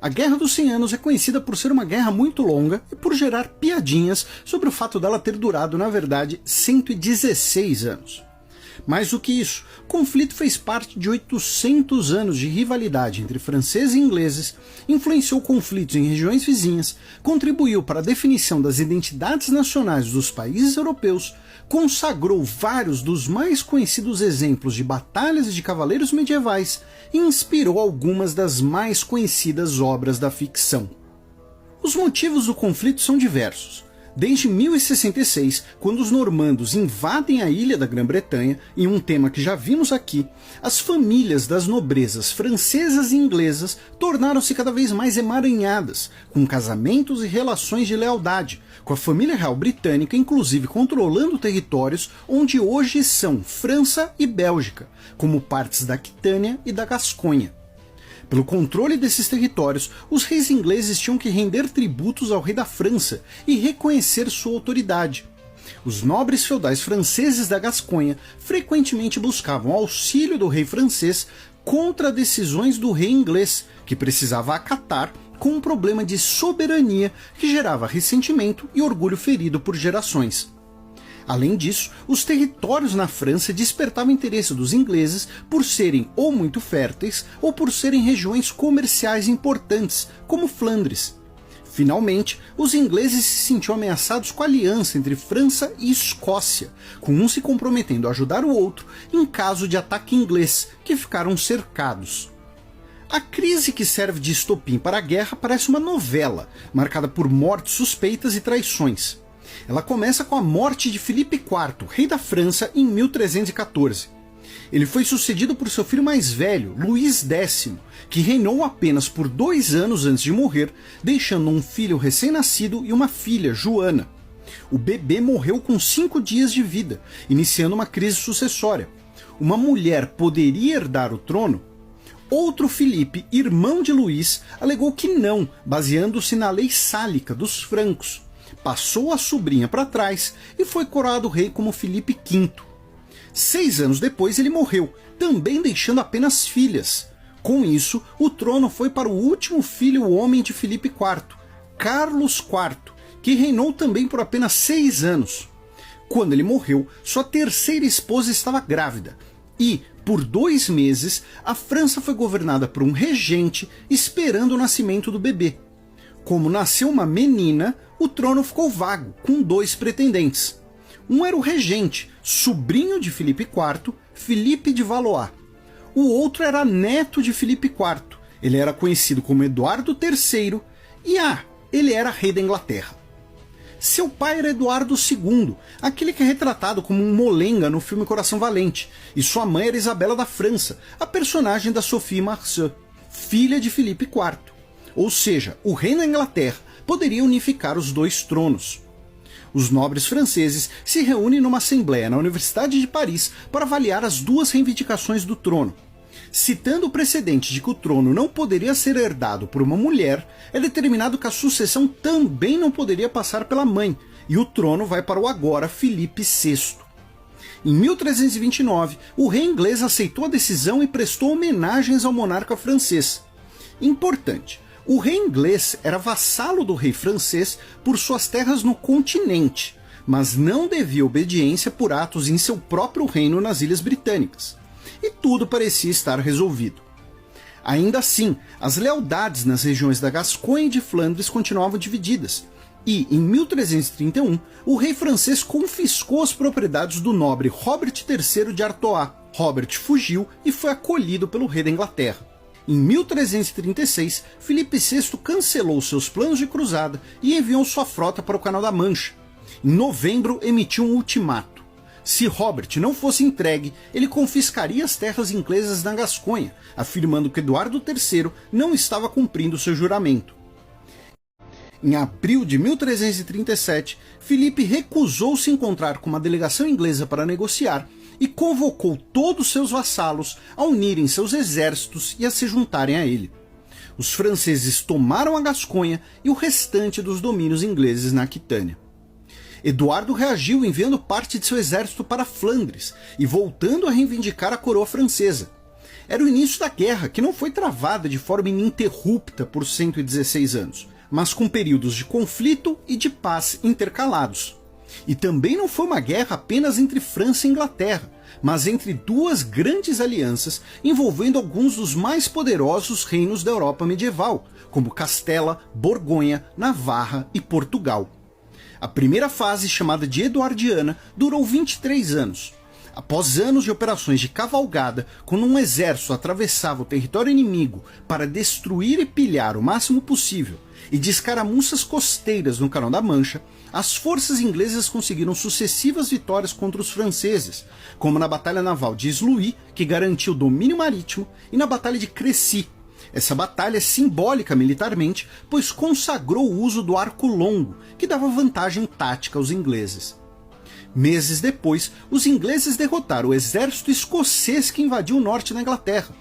A Guerra dos 100 Anos é conhecida por ser uma guerra muito longa e por gerar piadinhas sobre o fato dela ter durado, na verdade, 116 anos. Mais do que isso, o conflito fez parte de 800 anos de rivalidade entre franceses e ingleses, influenciou conflitos em regiões vizinhas, contribuiu para a definição das identidades nacionais dos países europeus, consagrou vários dos mais conhecidos exemplos de batalhas de cavaleiros medievais e inspirou algumas das mais conhecidas obras da ficção. Os motivos do conflito são diversos. Desde 1066, quando os normandos invadem a ilha da Grã-Bretanha, em um tema que já vimos aqui, as famílias das nobrezas francesas e inglesas tornaram-se cada vez mais emaranhadas, com casamentos e relações de lealdade, com a família real britânica inclusive controlando territórios onde hoje são França e Bélgica, como partes da Aquitânia e da Gasconha. Pelo controle desses territórios, os reis ingleses tinham que render tributos ao rei da França e reconhecer sua autoridade. Os nobres feudais franceses da Gasconha frequentemente buscavam auxílio do rei francês contra decisões do rei inglês, que precisava acatar com um problema de soberania que gerava ressentimento e orgulho ferido por gerações. Além disso, os territórios na França despertavam interesse dos ingleses por serem ou muito férteis ou por serem regiões comerciais importantes, como Flandres. Finalmente, os ingleses se sentiam ameaçados com a aliança entre França e Escócia, com um se comprometendo a ajudar o outro em caso de ataque inglês, que ficaram cercados. A crise que serve de estopim para a guerra parece uma novela, marcada por mortes suspeitas e traições. Ela começa com a morte de Filipe IV, rei da França, em 1314. Ele foi sucedido por seu filho mais velho, Luís X, que reinou apenas por 2 anos antes de morrer, deixando um filho recém-nascido e uma filha, Joana. O bebê morreu com 5 dias de vida, iniciando uma crise sucessória. Uma mulher poderia herdar o trono? Outro Filipe, irmão de Luís, alegou que não, baseando-se na lei sálica dos francos. Passou a sobrinha para trás e foi coroado rei como Filipe V. 6 anos depois ele morreu, também deixando apenas filhas. Com isso, o trono foi para o último filho homem de Filipe IV, Carlos IV, que reinou também por apenas 6 anos. Quando ele morreu, sua terceira esposa estava grávida e, por 2 meses, a França foi governada por um regente esperando o nascimento do bebê. Como nasceu uma menina, o trono ficou vago, com 2 pretendentes. Um era o regente, sobrinho de Filipe IV, Filipe de Valois. O outro era neto de Filipe IV. Ele era conhecido como Eduardo III e ele era rei da Inglaterra. Seu pai era Eduardo II, aquele que é retratado como um molenga no filme Coração Valente, e sua mãe era Isabela da França, a personagem da Sophie Marceau, filha de Filipe IV. Ou seja, o rei da Inglaterra poderia unificar os 2 tronos. Os nobres franceses se reúnem numa assembleia na Universidade de Paris para avaliar as 2 reivindicações do trono. Citando o precedente de que o trono não poderia ser herdado por uma mulher, é determinado que a sucessão também não poderia passar pela mãe, e o trono vai para o agora Filipe VI. Em 1329, o rei inglês aceitou a decisão e prestou homenagens ao monarca francês. Importante, o rei inglês era vassalo do rei francês por suas terras no continente, mas não devia obediência por atos em seu próprio reino nas Ilhas Britânicas. E tudo parecia estar resolvido. Ainda assim, as lealdades nas regiões da Gasconha e de Flandres continuavam divididas, e, em 1331, o rei francês confiscou as propriedades do nobre Robert III de Artois. Robert fugiu e foi acolhido pelo rei da Inglaterra. Em 1336, Filipe VI cancelou seus planos de cruzada e enviou sua frota para o Canal da Mancha. Em novembro, emitiu um ultimato. Se Robert não fosse entregue, ele confiscaria as terras inglesas na Gasconha, afirmando que Eduardo III não estava cumprindo seu juramento. Em abril de 1337, Filipe recusou-se encontrar com uma delegação inglesa para negociar e convocou todos seus vassalos a unirem seus exércitos e a se juntarem a ele. Os franceses tomaram a Gasconha e o restante dos domínios ingleses na Aquitânia. Eduardo reagiu enviando parte de seu exército para Flandres e voltando a reivindicar a coroa francesa. Era o início da guerra, que não foi travada de forma ininterrupta por 116 anos, mas com períodos de conflito e de paz intercalados. E também não foi uma guerra apenas entre França e Inglaterra, mas entre duas grandes alianças envolvendo alguns dos mais poderosos reinos da Europa medieval, como Castela, Borgonha, Navarra e Portugal. A primeira fase, chamada de Eduardiana, durou 23 anos. Após anos de operações de cavalgada, quando um exército atravessava o território inimigo para destruir e pilhar o máximo possível, e de escaramuças costeiras no Canal da Mancha, as forças inglesas conseguiram sucessivas vitórias contra os franceses, como na Batalha Naval de Sluis, que garantiu o domínio marítimo, e na Batalha de Crécy. Essa batalha é simbólica militarmente, pois consagrou o uso do arco longo, que dava vantagem tática aos ingleses. Meses depois, os ingleses derrotaram o exército escocês que invadiu o norte da Inglaterra.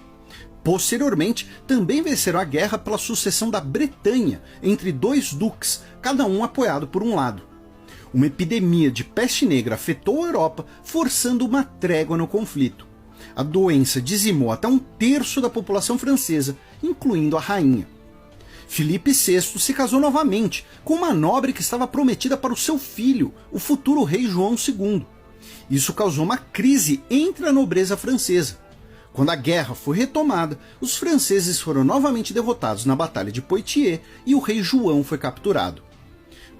Posteriormente, também venceram a guerra pela sucessão da Bretanha entre dois duques, cada um apoiado por um lado. Uma epidemia de peste negra afetou a Europa, forçando uma trégua no conflito. A doença dizimou até 1/3 da população francesa, incluindo a rainha. Filipe VI se casou novamente, com uma nobre que estava prometida para o seu filho, o futuro rei João II. Isso causou uma crise entre a nobreza francesa. Quando a guerra foi retomada, os franceses foram novamente derrotados na Batalha de Poitiers e o rei João foi capturado.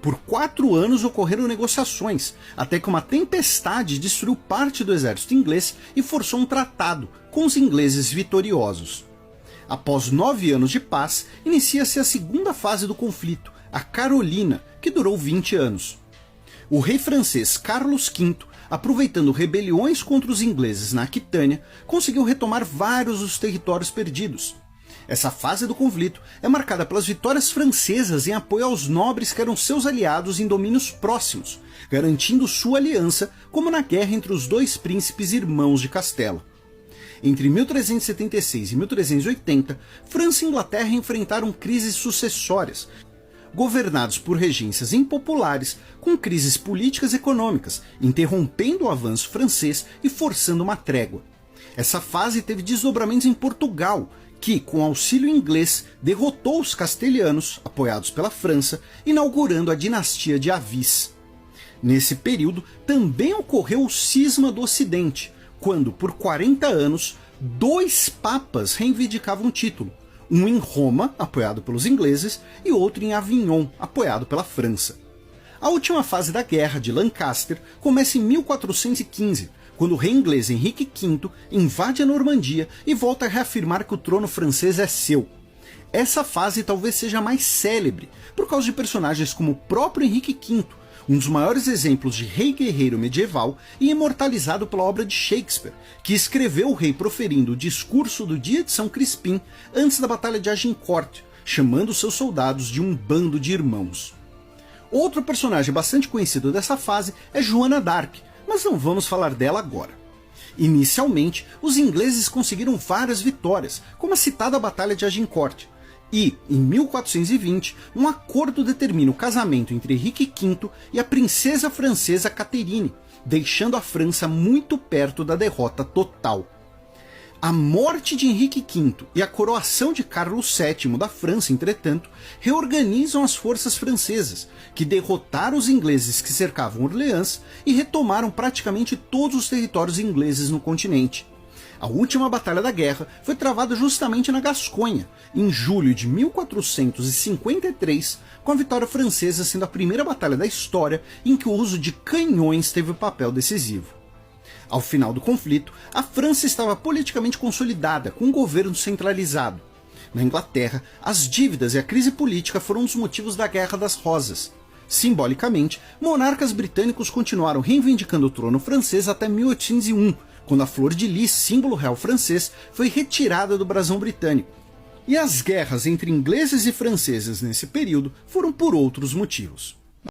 Por 4 anos ocorreram negociações, até que uma tempestade destruiu parte do exército inglês e forçou um tratado com os ingleses vitoriosos. Após 9 anos de paz, inicia-se a segunda fase do conflito, a Carolina, que durou 20 anos. O rei francês Carlos V, aproveitando rebeliões contra os ingleses na Aquitânia, conseguiu retomar vários dos territórios perdidos. Essa fase do conflito é marcada pelas vitórias francesas em apoio aos nobres que eram seus aliados em domínios próximos, garantindo sua aliança, como na guerra entre os dois príncipes irmãos de Castela. Entre 1376 e 1380, França e Inglaterra enfrentaram crises sucessórias, governados por regências impopulares, com crises políticas e econômicas, interrompendo o avanço francês e forçando uma trégua. Essa fase teve desdobramentos em Portugal, que, com auxílio inglês, derrotou os castelhanos, apoiados pela França, inaugurando a dinastia de Avis. Nesse período, também ocorreu o cisma do Ocidente, quando, por 40 anos, 2 papas reivindicavam o título, um em Roma, apoiado pelos ingleses, e outro em Avignon, apoiado pela França. A última fase da Guerra de Lancaster começa em 1415, quando o rei inglês Henrique V invade a Normandia e volta a reafirmar que o trono francês é seu. Essa fase talvez seja mais célebre, por causa de personagens como o próprio Henrique V, um dos maiores exemplos de rei guerreiro medieval e imortalizado pela obra de Shakespeare, que escreveu o rei proferindo o discurso do dia de São Crispim antes da Batalha de Agincourt, chamando seus soldados de um bando de irmãos. Outro personagem bastante conhecido dessa fase é Joana d'Arc, mas não vamos falar dela agora. Inicialmente, os ingleses conseguiram várias vitórias, como a citada Batalha de Agincourt, e, em 1420, um acordo determina o casamento entre Henrique V e a princesa francesa Catherine, deixando a França muito perto da derrota total. A morte de Henrique V e a coroação de Carlos VII da França, entretanto, reorganizam as forças francesas, que derrotaram os ingleses que cercavam Orleans e retomaram praticamente todos os territórios ingleses no continente. A última batalha da guerra foi travada justamente na Gasconha, em julho de 1453, com a vitória francesa sendo a primeira batalha da história em que o uso de canhões teve papel decisivo. Ao final do conflito, a França estava politicamente consolidada, com um governo centralizado. Na Inglaterra, as dívidas e a crise política foram um dos motivos da Guerra das Rosas. Simbolicamente, monarcas britânicos continuaram reivindicando o trono francês até 1801, quando a flor de lis, símbolo real francês, foi retirada do brasão britânico. E as guerras entre ingleses e franceses nesse período foram por outros motivos.